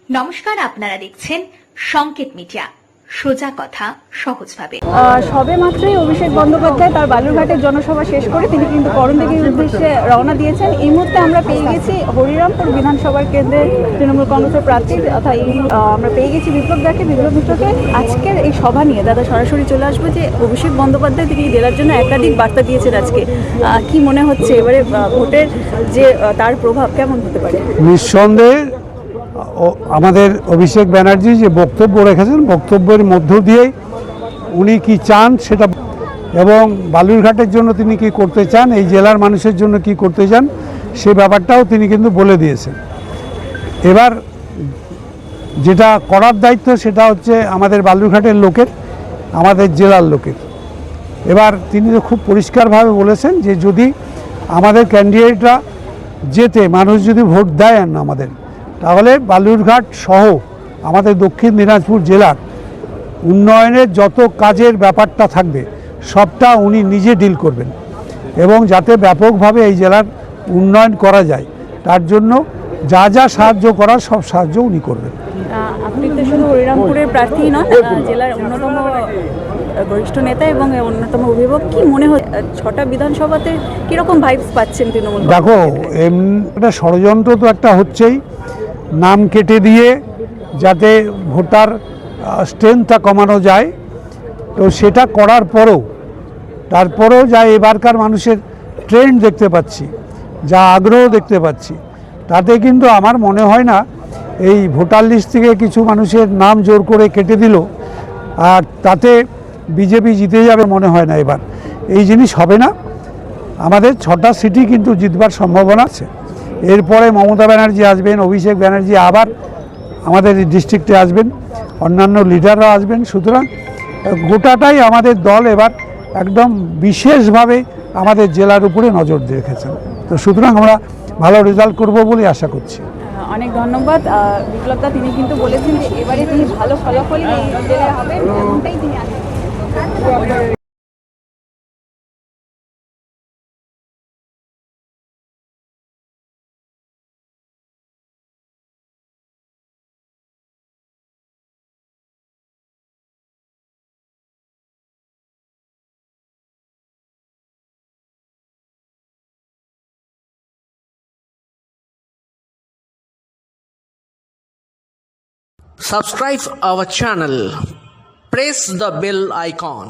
নমস্কার, আপনারা দেখছেন সংকেত মিডিয়া, সোজা কথা সহজভাবে। সবে মাত্রই অভিষেক বন্দ্যোপাধ্যায় তার বালুরঘাটের জনসভা শেষ করে তিনি কিন্তু করণদিঘির উদ্দেশ্যে রওনা দিয়েছেন। এই মুহূর্তে আমরা পেয়ে গেছি হরিরামপুর বিধানসভার কেন্দ্রে তৃণমূল কংগ্রেসের প্রার্থী অর্থাৎ আমরা পেয়ে গেছি বিপ্লব মিত্রকে। আজকের এই সভা নিয়ে দাদা সরাসরি চলে আসবো যে অভিষেক বন্দ্যোপাধ্যায় তিনি জেলার জন্য একাধিক বার্তা দিয়েছেন আজকে। কি মনে হচ্ছে এবারে ভোটের যে তার প্রভাব কেমন হতে পারে? নিঃসন্দেহে আমাদের অভিষেক ব্যানার্জি যে বক্তব্য রেখেছেন, বক্তব্যের মধ্য দিয়েই উনি কি চান সেটা, এবং বালুরঘাটের জন্য তিনি কি করতে চান, এই জেলার মানুষের জন্য কি করতে চান সে ব্যাপারটাও তিনি কিন্তু বলে দিয়েছেন। এবার যেটা করার দায়িত্ব সেটা হচ্ছে আমাদের বালুরঘাটের লোকের, আমাদের জেলার লোকের। এবার তিনি তো খুব পরিষ্কারভাবে বলেছেন যে যদি আমাদের ক্যান্ডিডেটরা যেতে, মানুষ যদি ভোট দেয় না আমাদের, তাহলে বালুরঘাট সহ আমাদের দক্ষিণ দিনাজপুর জেলার উন্নয়নের যত কাজের ব্যাপারটা থাকবে সবটা উনি নিজে ডিল করবেন, এবং যাতে ব্যাপকভাবে এই জেলার উন্নয়ন করা যায় তার জন্য যা যা সাহায্য করার সব সাহায্য উনি করবেন। আপনি তো শুধু হরিরামপুরের প্রার্থী নন, জেলার অন্যতম বরিষ্ঠ নেতা এবং অন্যতম অভিভাবক। কি মনে হয় 6টা বিধানসভাতে কীরকম ভাইবস পাচ্ছেন তৃণমূল? দেখো, একটা ষড়যন্ত্র তো একটা হচ্ছেই, নাম কেটে দিয়ে যাতে ভোটার স্ট্রেংথটা কমানো যায়, তো সেটা করার পরেও তারপরেও যা এবারকার মানুষের ট্রেন্ড দেখতে পাচ্ছি, যা আগ্রহ দেখতে পাচ্ছি, তাতে কিন্তু আমার মনে হয় না এই ভোটার লিস্ট থেকে কিছু মানুষের নাম জোর করে কেটে দিল আর তাতে বিজেপি জিতে যাবে, মনে হয় না। এবার এই জিনিস হবে না। আমাদের 6টা সিটই কিন্তু জিতবার সম্ভাবনা আছে। এরপরে মমতা ব্যানার্জি আসবেন, অভিষেক ব্যানার্জি আবার আমাদের ডিস্ট্রিক্টে আসবেন, অন্যান্য লিডাররা আসবেন। সুতরাং গোটাটাই আমাদের দল এবার একদম বিশেষভাবে আমাদের জেলার উপরে নজর রেখেছেন। তো সুতরাং আমরা ভালো রেজাল্ট করব বলে আশা করছি। অনেক ধন্যবাদ বিপ্লবদা। তিনি কিন্তু বলেছেন যে এবারে তিনি ভালো ফলাফলই এই জেলায় হবে, এমনটাই তিনি আশা। Subscribe our channel. Press the bell icon.